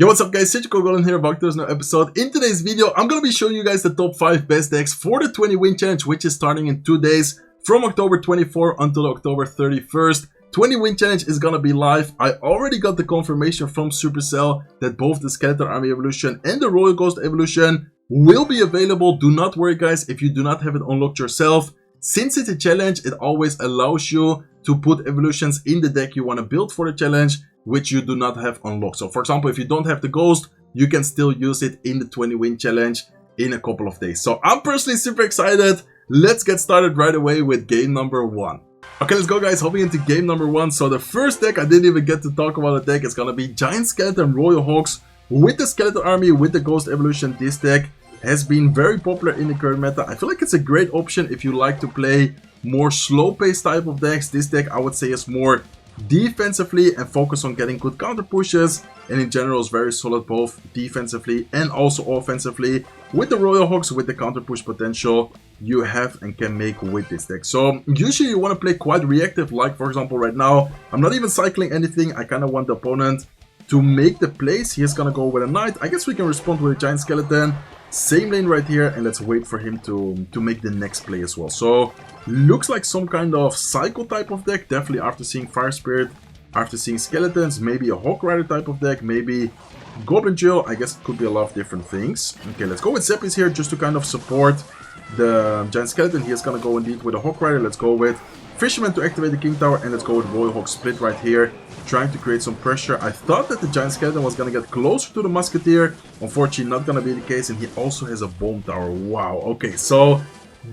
Yo, what's up guys, Golem here, back to this new episode. In today's video, I'm gonna be showing you guys the top 5 best decks for the 20 win challenge, which is starting in 2 days from October 24 until October 31st. 20 win challenge is gonna be live. I already got the confirmation from Supercell that both the Skeleton Army Evolution and the Royal Ghost Evolution will be available. Do not worry guys, if you do not have it unlocked yourself. Since it's a challenge, it always allows you to put evolutions in the deck you want to build for the challenge, which you do not have unlocked. So for example, if you don't have the Ghost, you can still use it in the 20 win challenge in a couple of days. So I'm personally super excited. Let's get started right away with game number 1. Okay, let's go guys, hopping into game number 1. So the first deck, I didn't even get to talk about the deck. It's gonna be Giant Skeleton Royal Hogs with the Skeleton Army, with the Ghost Evolution. This deck has been very popular in the current meta. I feel like it's a great option if you like to play more slow-paced type of decks. This deck I would say is more defensively and focus on getting good counter pushes, and in general is very solid both defensively and also offensively with the Royal Hogs, with the counter push potential you have and can make with this deck. So usually you want to play quite reactive, like for example right now I'm not even cycling anything. I kind of want the opponent to make the plays. He's gonna go with a Knight. I guess we can respond with a Giant Skeleton. Same lane right here, and let's wait for him to make the next play as well. So looks like some kind of Psycho type of deck, definitely after seeing Fire Spirit, after seeing Skeletons, maybe a Hawk Rider type of deck, maybe Goblin Drill. I guess it could be a lot of different things. Okay, let's go with Zeppies here just to kind of support the Giant Skeleton. He is gonna go indeed with a Hawk Rider. Let's go with Fisherman to activate the King Tower, and let's go with Royal Hog split right here, trying to create some pressure. I thought that the Giant Skeleton was going to get closer to the Musketeer. Unfortunately, not going to be the case, and he also has a Bomb Tower. Wow, okay, so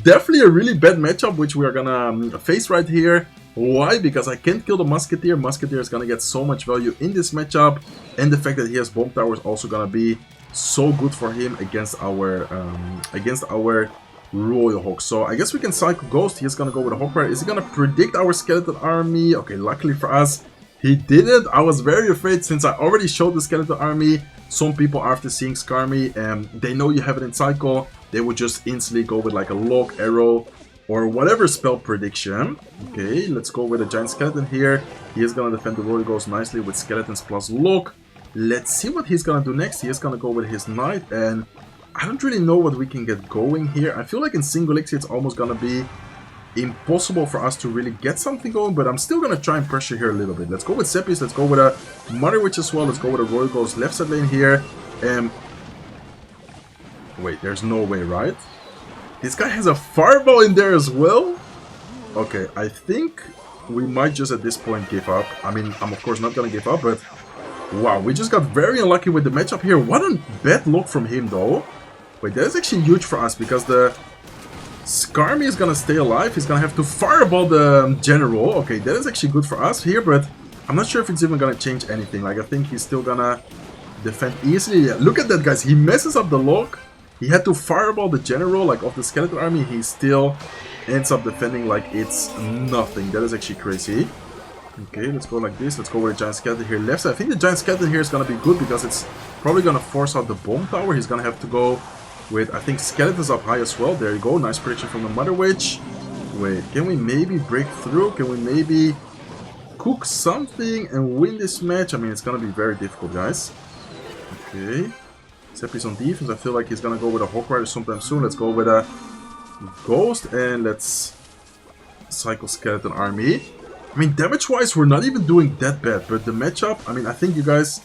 definitely a really bad matchup, which we are going to face right here. Why? Because I can't kill the Musketeer. Musketeer is going to get so much value in this matchup, and the fact that he has Bomb Tower is also going to be so good for him against our Royal Hog. So I guess we can cycle Ghost. He's gonna go with a Hawk Rider. Is he gonna predict our Skeleton Army? Okay, luckily for us, he didn't. I was very afraid since I already showed the Skeleton Army. Some people after seeing Skarmy, they know you have it in cycle, they would just instantly go with like a Lock, Arrow, or whatever spell prediction. Okay, let's go with a Giant Skeleton here. He is gonna defend the Royal Ghost nicely with Skeletons plus Lock. Let's see what he's gonna do next. He is gonna go with his Knight, and I don't really know what we can get going here. I feel like in single elixir it's almost gonna be impossible for us to really get something going, but I'm still gonna try and pressure here a little bit. Let's go with Zeppies, let's go with a Mother Witch as well, let's go with a Royal Ghost left side lane here. Wait, there's no way, right? This guy has a Fireball in there as well? Okay, I think we might just at this point give up. I mean, I'm of course not gonna give up, but wow, we just got very unlucky with the matchup here. What a bad look from him though. Wait, that is actually huge for us because the Skarmy is gonna stay alive. He's gonna have to Fireball the General. Okay, that is actually good for us here, but I'm not sure if it's even gonna change anything. Like, I think he's still gonna defend easily. Yeah, look at that, guys. He messes up the lock. He had to Fireball the General, like, of the Skeleton Army. He still ends up defending like it's nothing. That is actually crazy. Okay, let's go like this. Let's go with a Giant Skeleton here left side. I think the Giant Skeleton here is gonna be good because it's probably gonna force out the Bomb Tower. He's gonna have to go with, I think, Skeletons up high as well. There you go. Nice prediction from the Mother Witch. Wait, can we maybe break through? Can we maybe cook something and win this match? I mean, it's gonna be very difficult, guys. Okay. Zeppi's on defense. I feel like he's gonna go with a Hawk Rider sometime soon. Let's go with a Ghost and let's cycle Skeleton Army. I mean, damage-wise, we're not even doing that bad, but the matchup, I mean, I think you guys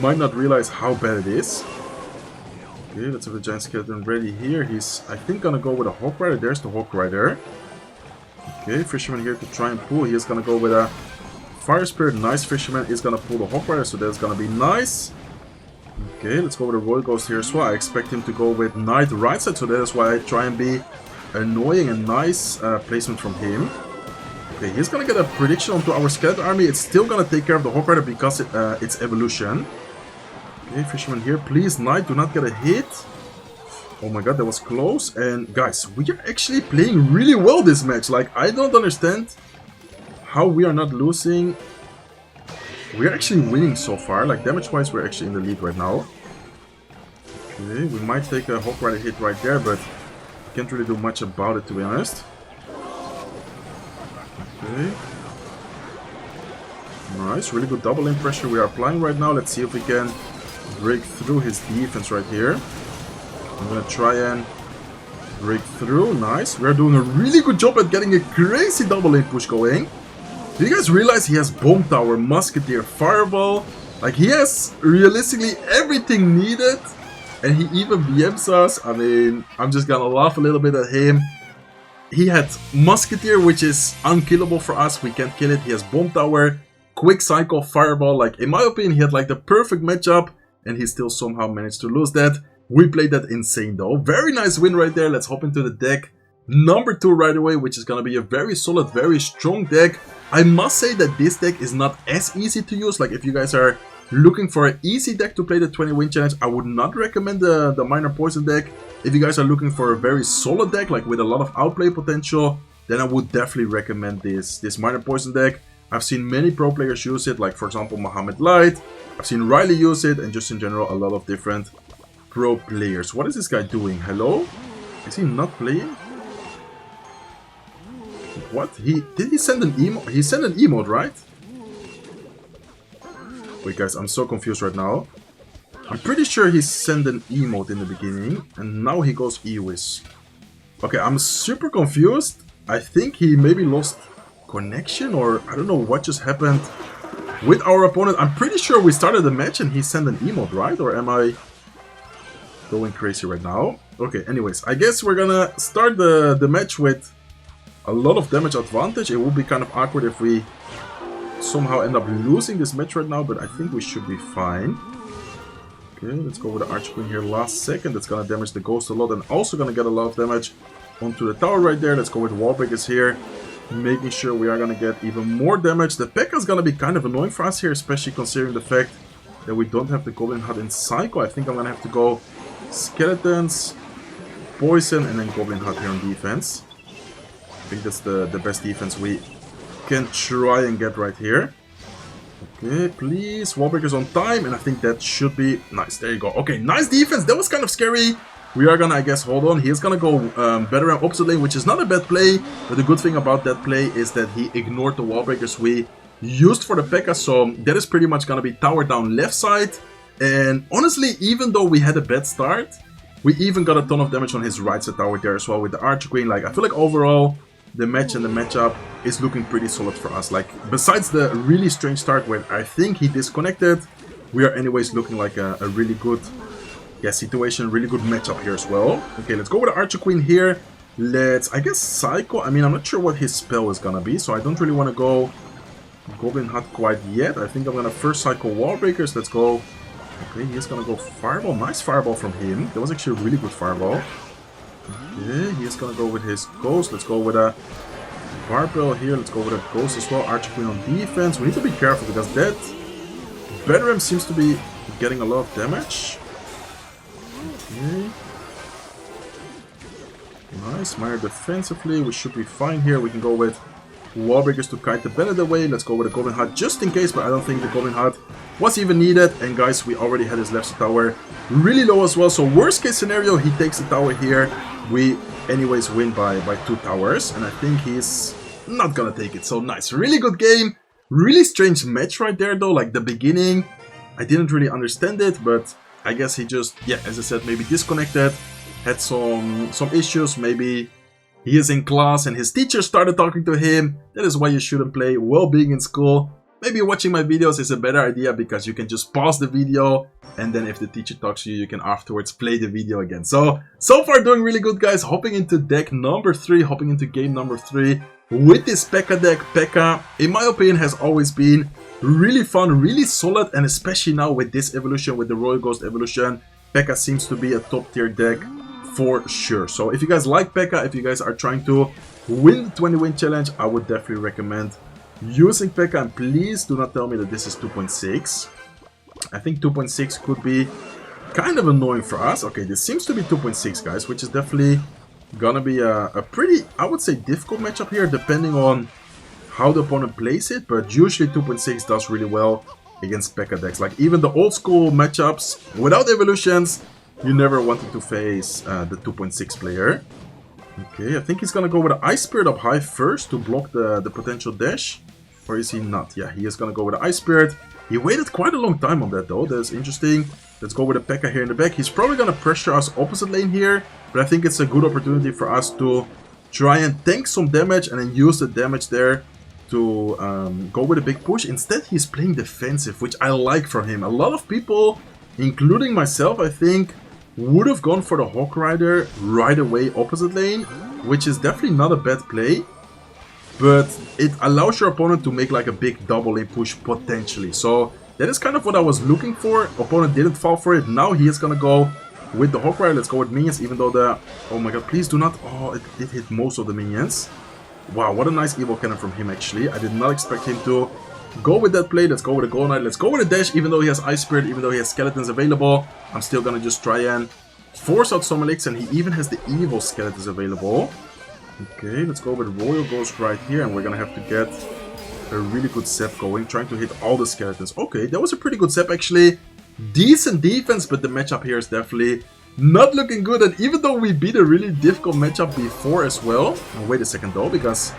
might not realize how bad it is. Okay, let's have the Giant Skeleton ready here. He's, I think, gonna go with a Hawk Rider. There's the Hawk Rider. Okay, Fisherman here to try and pull. He is gonna go with a Fire Spirit. Nice. Fisherman is gonna pull the Hawk Rider, so that's gonna be nice. Okay, let's go with a Royal Ghost here as well. I expect him to go with Knight right side, so that is why I try and be annoying. And nice placement from him. Okay, he's gonna get a prediction onto our Skeleton Army. It's still gonna take care of the Hawk Rider because it's evolution. Okay, Fisherman here. Please, Knight, do not get a hit. Oh my god, that was close. And guys, we are actually playing really well this match. Like, I don't understand how we are not losing. We are actually winning so far. Like, damage-wise, we're actually in the lead right now. Okay, we might take a Hawk Rider hit right there, but can't really do much about it, to be honest. Okay. Nice, really good double lane pressure we are applying right now. Let's see if we can break through his defense right here. I'm gonna try and break through. Nice. We're doing a really good job at getting a crazy double lane push going. Do you guys realize he has Bomb Tower, Musketeer, Fireball? Like, he has realistically everything needed. And he even BMs us. I mean, I'm just gonna laugh a little bit at him. He had Musketeer, which is unkillable for us. We can't kill it. He has Bomb Tower, Quick Cycle, Fireball. Like, in my opinion, he had like the perfect matchup. And he still somehow managed to lose that. We played that insane though. Very nice win right there. Let's hop into the deck number 2 right away, which is gonna be a very solid, very strong deck. I must say that this deck is not as easy to use. Like, if you guys are looking for an easy deck to play the 20 win challenge, I would not recommend the Minor Poison deck. If you guys are looking for a very solid deck, like with a lot of outplay potential, then I would definitely recommend this Minor Poison deck. I've seen many pro players use it, like for example Mohamed Light. I've seen Riley use it, and just in general a lot of different pro players. What is this guy doing? Hello? Is he not playing? What? Did he send an emote? He sent an emote, right? Wait guys, I'm so confused right now. I'm pretty sure he sent an emote in the beginning, and now he goes Ewis. Okay, I'm super confused. I think he maybe lost connection, or I don't know what just happened with our opponent. I'm pretty sure we started the match and he sent an emote, right? Or am I going crazy right now? Okay, anyways, I guess we're gonna start the match with a lot of damage advantage. It will be kind of awkward if we somehow end up losing this match right now, but I think we should be fine. Okay, let's go with the Archqueen here last second. That's gonna damage the Ghost a lot, and also gonna get a lot of damage onto the tower right there. Let's go with Wallbreakers here, making sure we are gonna get even more damage. The Pekka is gonna be kind of annoying for us here, especially considering the fact that we don't have the Goblin Hut in Psycho. I think I'm gonna have to go Skeletons, Poison, and then Goblin Hut here on defense. I think that's the best defense we can try and get right here. Okay, please, Wallbreakers on time, and I think that should be nice. There you go. Okay, nice defense. That was kind of scary. We are gonna, I guess, hold on. He's gonna go better on opposite lane, which is not a bad play. But the good thing about that play is that he ignored the Wallbreakers we used for the Pekka. So that is pretty much gonna be tower down left side. And honestly, even though we had a bad start, we even got a ton of damage on his right side tower there as well with the Archqueen. Like, I feel like overall, the match and the matchup is looking pretty solid for us. Like, besides the really strange start where I think he disconnected, we are anyways looking like a really good situation, really good matchup here as well. Okay, let's go with the Archqueen here. Let's, I guess, Psycho. I mean, I'm not sure what his spell is gonna be, so I don't really want to go Goblin Hut quite yet. I think I'm gonna first Psycho Wallbreakers. Let's go. Okay, he's gonna go Fireball. Nice Fireball from him. That was actually a really good Fireball. Okay, he's gonna go with his Ghost. Let's go with a Barbell here. Let's go with a Ghost as well. Archqueen on defense. We need to be careful because that Veteran seems to be getting a lot of damage. Okay. Nice. Minor defensively. We should be fine here. We can go with Wallbreakers to kite the Bennett away. Let's go with a Goblin Hut just in case, but I don't think the Goblin Hut was even needed. And guys, we already had his left tower really low as well. So worst case scenario, he takes the tower here. We anyways win by 2 towers. And I think he's not gonna take it. So nice. Really good game. Really strange match right there though. Like the beginning, I didn't really understand it, but I guess he just, yeah, as I said, maybe disconnected. Had some issues. Maybe he is in class and his teacher started talking to him. That is why you shouldn't play while being in school. Maybe watching my videos is a better idea because you can just pause the video and then if the teacher talks to you, you can afterwards play the video again. So far doing really good, guys. Hopping into deck number 3, hopping into game number 3 with this Pekka deck. Pekka, in my opinion, has always been really fun, really solid, and especially now with this evolution, with the Royal Ghost evolution, Pekka seems to be a top tier deck for sure. So if you guys like Pekka, if you guys are trying to win the 20 win challenge, I would definitely recommend using Pekka. And please do not tell me that this is 2.6. I think 2.6 could be kind of annoying for us. Okay, this seems to be 2.6, guys, which is definitely gonna be a pretty, I would say, difficult matchup here, depending on how the opponent plays it. But usually 2.6 does really well against Pekka decks. Like even the old school matchups without evolutions, you never wanted to face the 2.6 player. Okay, I think he's gonna go with an Ice Spirit up high first to block the potential dash. Or is he not? Yeah, he is gonna go with an Ice Spirit. He waited quite a long time on that though. That's interesting. Let's go with a Pekka here in the back. He's probably going to pressure us opposite lane here. But I think it's a good opportunity for us to try and tank some damage and then use the damage there to go with a big push. Instead, he's playing defensive, which I like from him. A lot of people, including myself, I think, would have gone for the Hawk Rider right away opposite lane, which is definitely not a bad play. But it allows your opponent to make like a big double lane push potentially. So that is kind of what I was looking for. Opponent didn't fall for it. Now he is going to go with the Hawk Rider. Let's go with minions, even though the... Oh my god, please do not... Oh, it did hit most of the minions. Wow, what a nice Evo Cannon from him actually. I did not expect him to go with that play. Let's go with a Golem Knight. Let's go with a dash, even though he has Ice Spirit, even though he has skeletons available. I'm still going to just try and force out some elixirs, and he even has the Evo skeletons available. Okay, let's go with Royal Ghost right here, and we're going to have to get a really good Zap going, trying to hit all the skeletons. Okay, that was a pretty good Zap actually. Decent defense, but the matchup here is definitely not looking good. And even though we beat a really difficult matchup before as well. Oh, wait a second though, because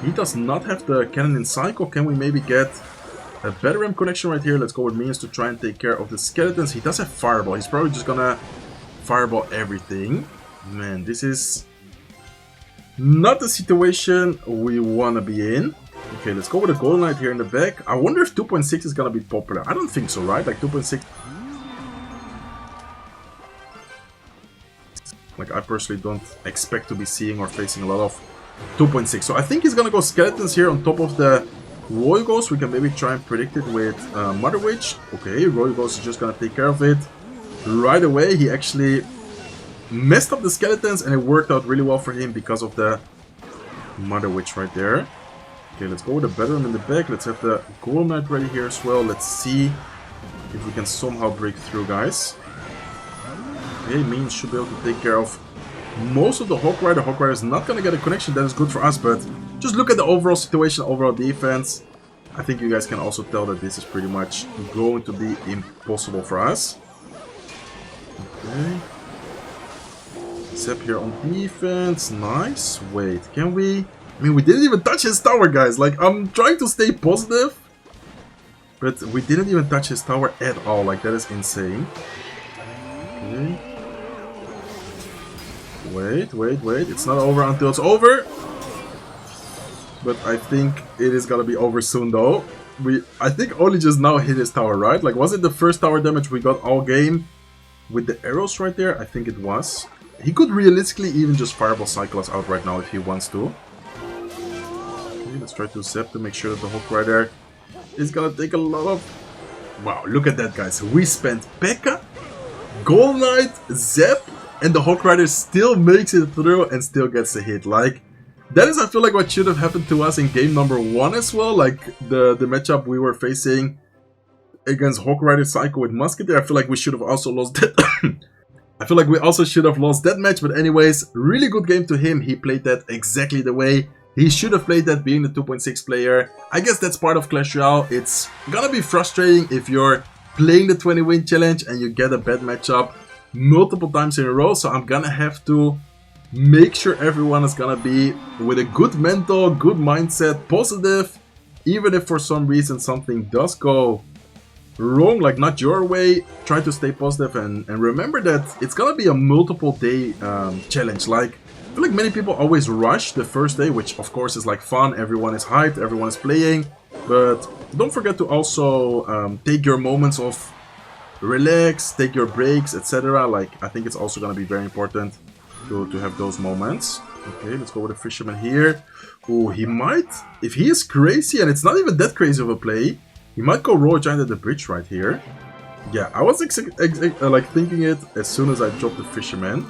he does not have the cannon in cycle. Can we maybe get a better RAM connection right here? Let's go with minions to try and take care of the skeletons. He does have Fireball. He's probably just gonna Fireball everything. Man, this is not the situation we want to be in. Okay, let's go with a Golden Knight here in the back. I wonder if 2.6 is going to be popular. I don't think so, right? Like 2.6... Like, I personally don't expect to be seeing or facing a lot of 2.6. So I think he's going to go Skeletons here on top of the Royal Ghost. We can maybe try and predict it with Mother Witch. Okay, Royal Ghost is just going to take care of it right away. He actually messed up the Skeletons and it worked out really well for him because of the Mother Witch right there. Okay, let's go with the Bedroom in the back. Let's have the Golem Knight ready here as well. Let's see if we can somehow break through, guys. Okay, minions should be able to take care of most of the Hawk Rider. Hawk Rider is not going to get a connection. That is good for us, but just look at the overall situation, overall defense. I think you guys can also tell that this is pretty much going to be impossible for us. Okay. Zap here on defense. Nice. Wait, can we... I mean, we didn't even touch his tower, guys. Like, I'm trying to stay positive, but we didn't even touch his tower at all. Like, that is insane. Okay. Wait. It's not over until it's over. But I think it is gonna be over soon, though. I think only just now hit his tower, right? Like, was it the first tower damage we got all game with the arrows right there? I think it was. He could realistically even just Fireball cycle us out right now if he wants to. Let's try to zap to make sure that the Hawk Rider is gonna take a lot of... Wow, look at that, guys. We spent Pekka, Golem Knight, Zap, and the Hawk Rider still makes it through and still gets the hit. Like, that is, I feel like, what should have happened to us in game number 1 as well. Like, the matchup we were facing against Hawk Rider Cycle with Musketeer. I feel like we should have also lost that... I feel like we also should have lost that match. But anyways, really good game to him. He played that exactly the way he should have played that, being the 2.6 player. I guess that's part of Clash Royale. It's gonna be frustrating if you're playing the 20 win challenge and you get a bad matchup multiple times in a row. So I'm gonna have to make sure everyone is gonna be with a good mental, good mindset, positive. Even if for some reason something does go wrong, like not your way, try to stay positive and remember that it's gonna be a multiple day challenge. Like, I feel like many people always rush the first day, which of course is like fun, everyone is hyped, everyone is playing, but don't forget to also take your moments of relax, take your breaks, etc. Like, I think it's also going to be very important to have those moments. Okay, let's go with the Fisherman here. Oh, he might, if he is crazy, and it's not even that crazy of a play, he might go Royal Giant at the bridge right here. Yeah, I was like thinking it as soon as I dropped the Fisherman.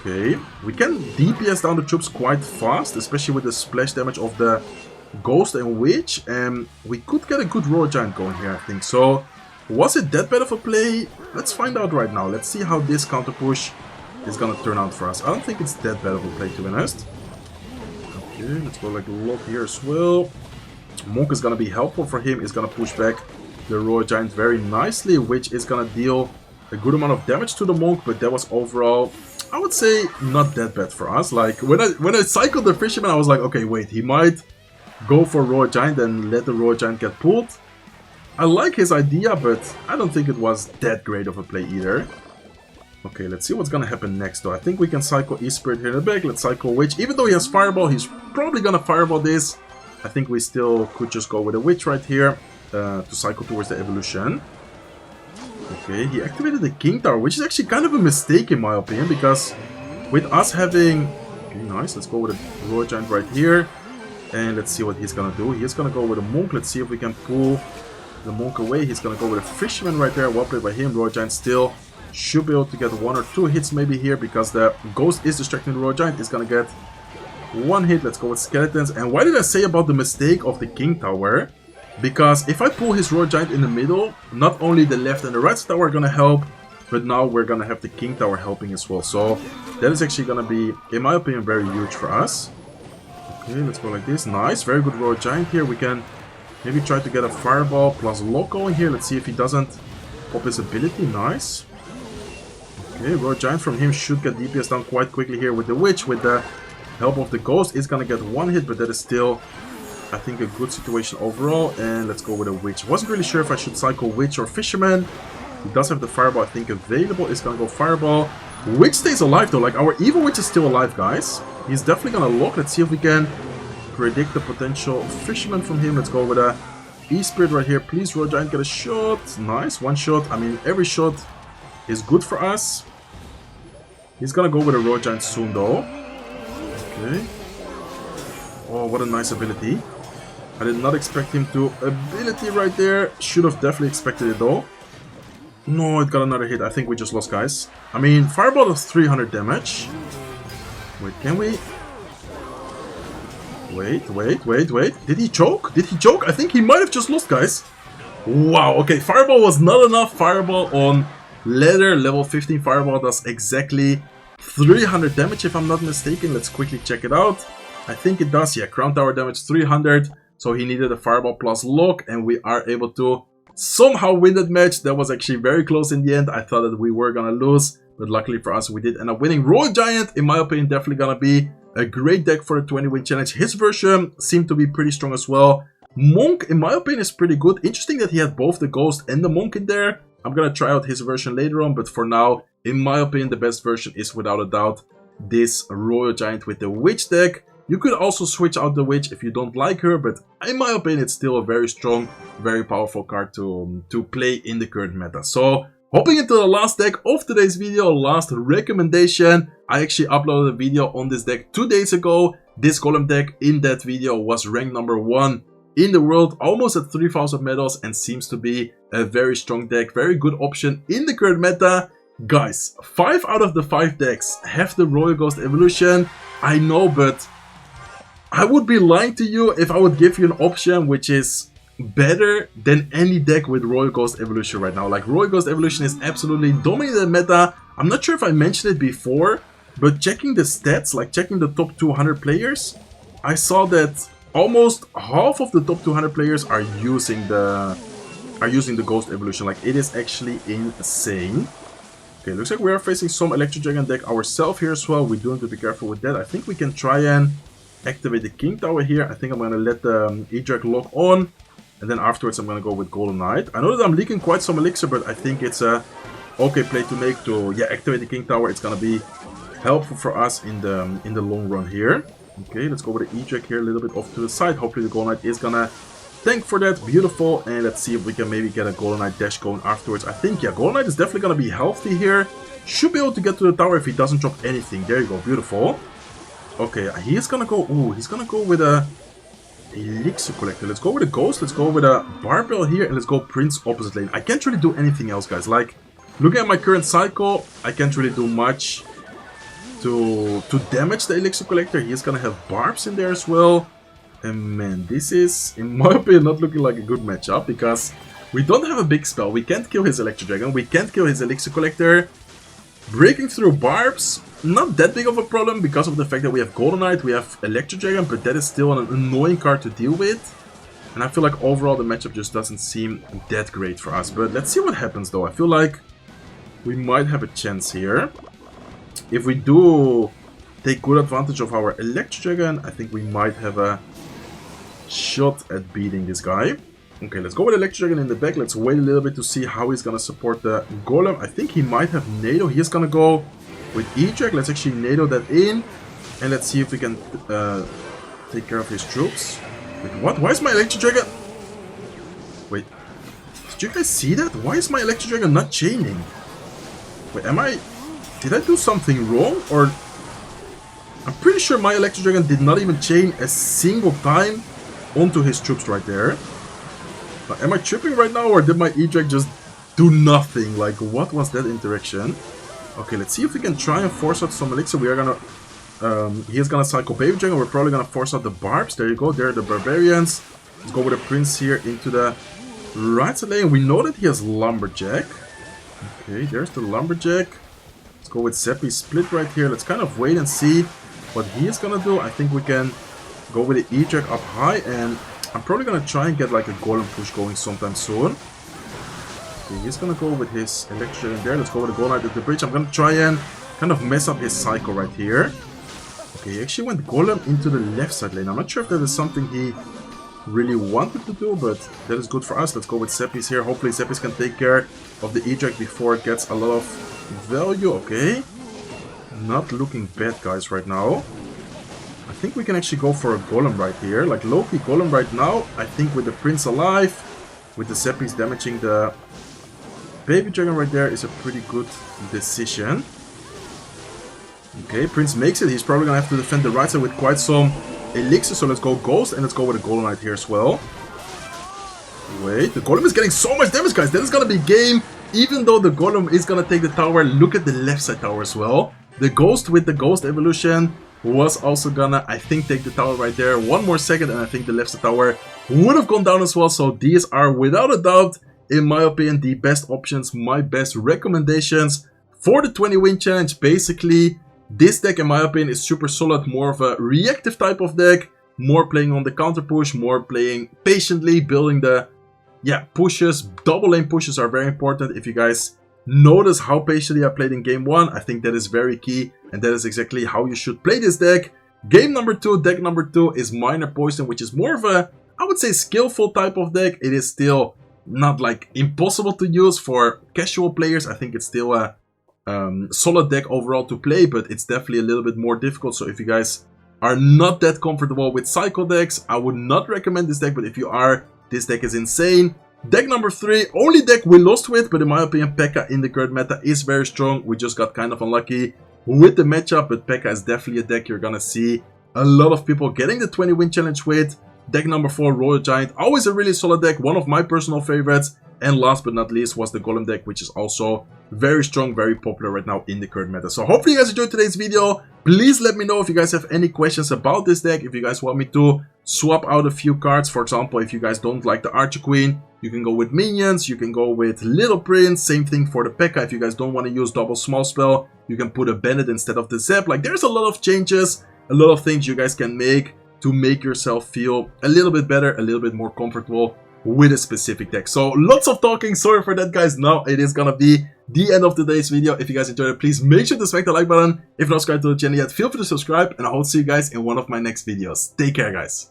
Okay, we can DPS down the troops quite fast, especially with the splash damage of the Ghost and Witch, and we could get a good Royal Giant going here, I think. So, was it that bad of a play? Let's find out right now. Let's see how this counter push is gonna turn out for us. I don't think it's that bad of a play, to be honest. Okay, let's go like lock here as well. Monk is gonna be helpful for him. He's gonna push back the Royal Giant very nicely, which is gonna deal a good amount of damage to the Monk, but that was overall, I would say, not that bad for us. Like, when I cycled the Fisherman, I was like, okay, wait, he might go for Royal Giant and let the Royal Giant get pulled. I like his idea, but I don't think it was that great of a play either. Okay, let's see what's gonna happen next though. I think we can cycle E-Spirit here in the back. Let's cycle Witch. Even though he has Fireball, he's probably gonna Fireball this. I think we still could just go with a Witch right here to cycle towards the evolution. Okay, he activated the King Tower, which is actually kind of a mistake in my opinion, because with us having... Okay, nice. Let's go with a Royal Giant right here. And let's see what he's gonna do. He's gonna go with a Monk. Let's see if we can pull the Monk away. He's gonna go with a Fisherman right there. Well played by him. Royal Giant still should be able to get 1 or 2 hits maybe here, because the Ghost is distracting the Royal Giant. He's gonna get 1 hit. Let's go with Skeletons. And why did I say about the mistake of the King Tower? Because if I pull his Royal Giant in the middle, not only the left and the right tower are gonna help, but now we're gonna have the King Tower helping as well. So that is actually gonna be, in my opinion, very huge for us. Okay, let's go like this. Nice, very good Royal Giant here. We can maybe try to get a Fireball plus Lock going here. Let's see if he doesn't pop his ability. Nice. Okay, Royal Giant from him should get DPS down quite quickly here with the Witch. With the help of the Ghost, is gonna get 1 hit, but that is still, I think, a good situation overall. And let's go with a Witch. Wasn't really sure if I should cycle Witch or Fisherman. He does have the Fireball, I think, available. Is gonna go Fireball. Witch stays alive though. Like, our Evil Witch is still alive, guys. He's definitely gonna lock. Let's see if we can predict the potential Fisherman from him. Let's go with a E-Spirit right here. Please, Royal Giant, get a shot. Nice, 1 shot. I mean, every shot is good for us. He's gonna go with a Royal Giant soon though. Okay. Oh, what a nice ability. I did not expect him to ability right there. Should have definitely expected it though. No, it got another hit. I think we just lost, guys. I mean, Fireball does 300 damage. Wait, can we? Wait. Did he choke? Did he choke? I think he might have just lost, guys. Wow, okay. Fireball was not enough. Fireball on Leather, level 15 Fireball does exactly 300 damage if I'm not mistaken. Let's quickly check it out. I think it does, yeah. Crown Tower damage 300. So he needed a Fireball plus Lock, and we are able to somehow win that match. That was actually very close in the end. I thought that we were gonna lose, but luckily for us, we did end up winning. Royal Giant, in my opinion, definitely gonna be a great deck for the 20-win challenge. His version seemed to be pretty strong as well. Monk, in my opinion, is pretty good. Interesting that he had both the Ghost and the Monk in there. I'm gonna try out his version later on, but for now, in my opinion, the best version is without a doubt this Royal Giant with the Witch deck. You could also switch out the Witch if you don't like her, but in my opinion, it's still a very strong, very powerful card to play in the current meta. So, hopping into the last deck of today's video, last recommendation. I actually uploaded a video on this deck 2 days ago. This Golem deck in that video was ranked number 1 in the world, almost at 3000 medals, and seems to be a very strong deck, very good option in the current meta. Guys, 5 out of the 5 decks have the Royal Ghost evolution. I know, but I would be lying to you if I would give you an option which is better than any deck with Royal Ghost evolution right now. Like, Royal Ghost evolution is absolutely dominating the meta. I'm not sure if I mentioned it before, but checking the stats, like checking the top 200 players, I saw that almost half of the top 200 players are using the Ghost evolution. Like, it is actually insane. Okay, looks like we are facing some Electro Dragon deck ourselves here as well. We do have to be careful with that. I think we can try and activate the King Tower here. I think I'm going to let the E-Drag lock on, and then afterwards I'm going to go with Golden Knight. I know that I'm leaking quite some elixir, but I think it's a okay play to make to activate the King Tower. It's going to be helpful for us in the long run here. Okay, let's go with the E-Drag here a little bit off to the side. Hopefully the Golden Knight is going to tank for that. Beautiful. And let's see if we can maybe get a Golden Knight dash going afterwards. I think, yeah, Golden Knight is definitely going to be healthy here. Should be able to get to the tower if he doesn't drop anything. There you go. Beautiful. Okay, he's gonna go. Ooh, he's gonna go with a Elixir Collector. Let's go with a Ghost. Let's go with a Barbell here, and let's go Prince opposite lane. I can't really do anything else, guys. Like, looking at my current cycle, I can't really do much to damage the Elixir Collector. He's gonna have Barbs in there as well. And man, this is, in my opinion, not looking like a good matchup, because we don't have a big spell. We can't kill his Electro Dragon. We can't kill his Elixir Collector. Breaking through Barbs, not that big of a problem because of the fact that we have Golden Knight, we have Electro Dragon, but that is still an annoying card to deal with. And I feel like overall the matchup just doesn't seem that great for us. But let's see what happens though. I feel like we might have a chance here. If we do take good advantage of our Electro Dragon, I think we might have a shot at beating this guy. Okay, let's go with Electric Dragon in the back. Let's wait a little bit to see how he's gonna support the Golem. I think he might have NATO. He's gonna go with E-Drag. Let's actually NATO that in. And let's see if we can take care of his troops. Wait, what? Why is my Electric Dragon... Wait. Did you guys see that? Why is my Electric Dragon not chaining? Wait, am I... Did I do something wrong? Or... I'm pretty sure my Electric Dragon did not even chain a single time onto his troops right there. Am I tripping right now, or did my E-Drag just do nothing? Like, what was that interaction? Okay, let's see if we can try and force out some elixir. We are gonna... he is gonna cycle Baby Dragon. We're probably gonna force out the Barbs. There you go. There are the Barbarians. Let's go with the Prince here into the right side lane. We know that he has Lumberjack. Okay, there's the Lumberjack. Let's go with Seppi Split right here. Let's kind of wait and see what he is gonna do. I think we can go with the E-Drag up high, and I'm probably gonna try and get like a Golem push going sometime soon. Okay, he's gonna go with his Electric in there. Let's go with the Golem at the bridge. I'm gonna try and kind of mess up his cycle right here. Okay, he actually went Golem into the left side lane. I'm not sure if that is something he really wanted to do, but that is good for us. Let's go with Seppis here. Hopefully Seppis can take care of the E-Drag before it gets a lot of value. Okay. Not looking bad, guys, right now. I think we can actually go for a Golem right here. Like, low-key Golem right now. I think with the Prince alive, with the Seppis damaging the Baby Dragon right there is a pretty good decision. Okay, Prince makes it. He's probably gonna have to defend the right side with quite some elixir. So let's go Ghost, and let's go with a Golem right here as well. Wait, the Golem is getting so much damage, guys. That is gonna be game. Even though the Golem is gonna take the tower, look at the left side tower as well. The Ghost with the Ghost evolution was also gonna, I think, take the tower right there. One more second, and I think the left side tower would have gone down as well. So these are, without a doubt, in my opinion, the best options, my best recommendations for the 20 win challenge. Basically, this deck, in my opinion, is super solid. More of a reactive type of deck. More playing on the counter push. More playing patiently, building the pushes. Double lane pushes are very important. If you guys notice how patiently I played in game 1, I think that is very key. And that is exactly how you should play this deck. Game number 2, deck number 2 is Minor Poison, which is more of a, I would say, skillful type of deck. It is still not like impossible to use for casual players. I think it's still a solid deck overall to play, but it's definitely a little bit more difficult. So if you guys are not that comfortable with cycle decks, I would not recommend this deck. But if you are, this deck is insane. Deck number 3, only deck we lost with, but in my opinion, Pekka in the current meta is very strong. We just got kind of unlucky with the matchup, but Pekka is definitely a deck you're gonna see a lot of people getting the 20 win challenge with. Deck number 4, Royal Giant, always a really solid deck, one of my personal favorites. And last but not least was the Golem deck, which is also very strong, very popular right now in the current meta. So hopefully you guys enjoyed today's video. Please let me know if you guys have any questions about this deck. If you guys want me to swap out a few cards. For example, if you guys don't like the Archer Queen, you can go with Minions. You can go with Little Prince. Same thing for the Pekka. If you guys don't want to use double small spell, you can put a Bennett instead of the Zep. Like, there's a lot of changes, a lot of things you guys can make to make yourself feel a little bit better, a little bit more comfortable with a specific deck. So lots of talking, sorry for that, guys. Now it is gonna be the end of today's video. If you guys enjoyed it, please make sure to smack the like button. If you're not subscribed to the channel yet, feel free to subscribe, and I hope to see you guys in one of my next videos. Take care, guys.